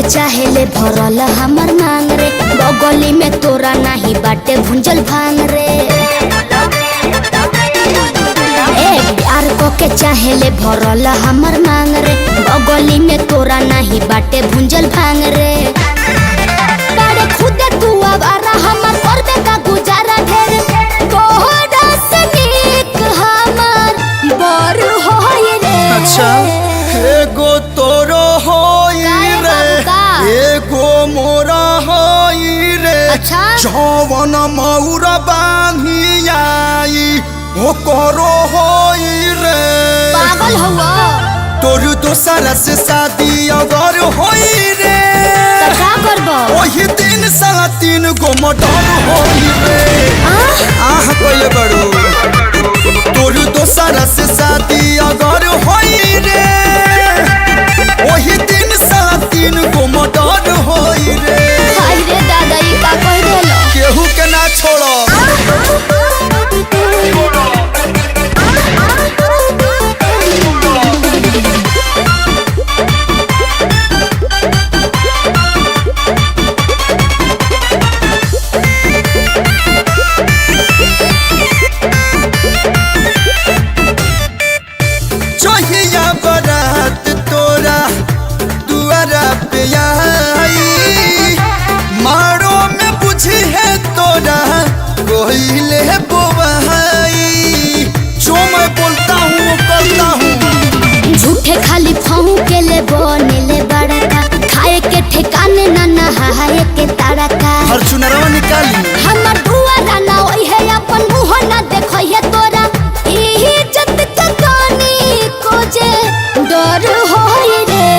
चाहे ले भरल हमर मांग रे, बगली में तोरा नहीं बाटे भुंजल भांग रे। प्यार को के चाहे ले भरल हमर मांग रे, बगली में तोरा नहीं बाटे भुंजल भांग रे। बड़े खुदे तू आवारा हमर करबे का गुजारा ढेर, तोहरा से नीक हमर बर होई रे। अच्छा एगो तोरो होई रे, एगो मोरा होई रे। अच्छा जवन मौरा बांधी आई ओकरो होई रे। पागल हुआ तोर दोसरा से शादी अगर होई रे, तो क्या करबो? वही दिन साला 3 गो मर्डर होई रे। आह कोई बड़ो तोर दोसरा से शादी अगर होई रे, वही दिन साला 3 गो मर्डर होई रे। हाय रे दादा ई का कह देलो, केहू के ना छोड़ो। चहिया बारात तोरा दुआरा पे आई, मारो में बुझी है तोरा कोइले बोवाई। जो मैं बोलता हूँ करता हूँ। झूठे खाली फाहू के ले बने ले बड़का, खाए के ठिकाने ना नहाए के तारका। हर चुनरवा निकाली हमर दुआरा ना ओई है, अपन मुंह ना देखो है तोरा। इज्जत के कानी को जे डर होई रे।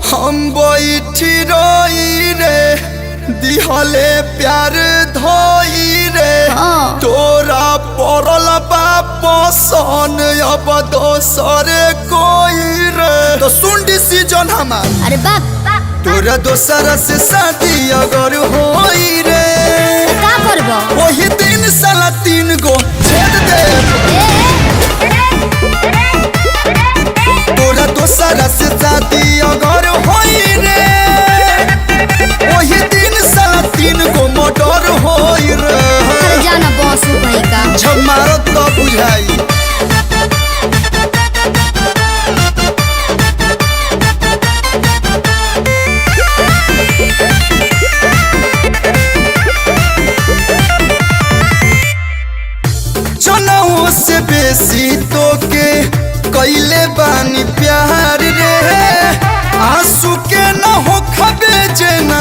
हम बैठी रोई रे, दिहले प्यार धोई रे। हाँ। तोरा पड़ल बाप सन अब दोसर कोई रे। तो सुन डिसीजन हमार, अरे बाप तोरा दोसर से शादी अगर होई रे, का करबो? वही दिन साला 3 गो छेद दे। तोरा दोसर से शादी अगर होई रे, वही दिन साला 3 गो मर्डर होई रे। अरे जाना बॉसू भाई का जब मारो तो बुझाई। जनऊ से बेसी तो के कैले बानी प्यार रे, आंसू के न हो खबे जेना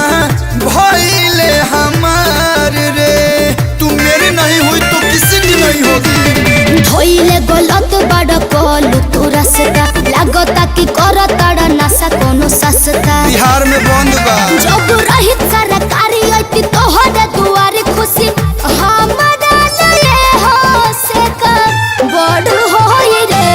भइले हमार रे। तू मेरी नहीं हुई तो किसी की नहीं होगी। धोइले गलत बड़ कलू तू रास्ता, लागता कि करताड़ा नशा कोनो सस्ता। बिहार में बंद बा जब रहित सरकारी अति तोहरे दुआरे खुशी हमारा लिए हो से कर बड़ होई रे।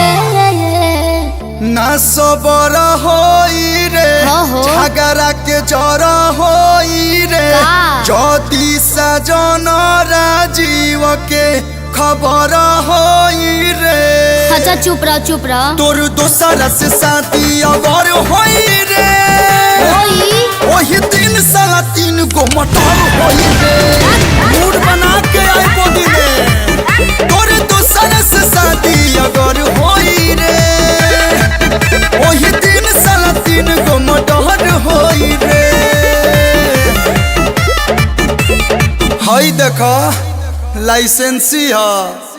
ना सबर होई रे, हो। झगड़ा के जरा होई रे। का? ज्योति सजन राजीव के खबर होई रे। अच्छा चुप रह तोर दोसरा से शादी अगर होई रे, वही दिन साला 3 गो मर्डर होई रे। मूड बना के आई बोदी में। तोर दोसरा से शादी अगर होई रे, वही दिन साला 3 गो मर्डर होई रे। हई देखो लाइसेंसी है।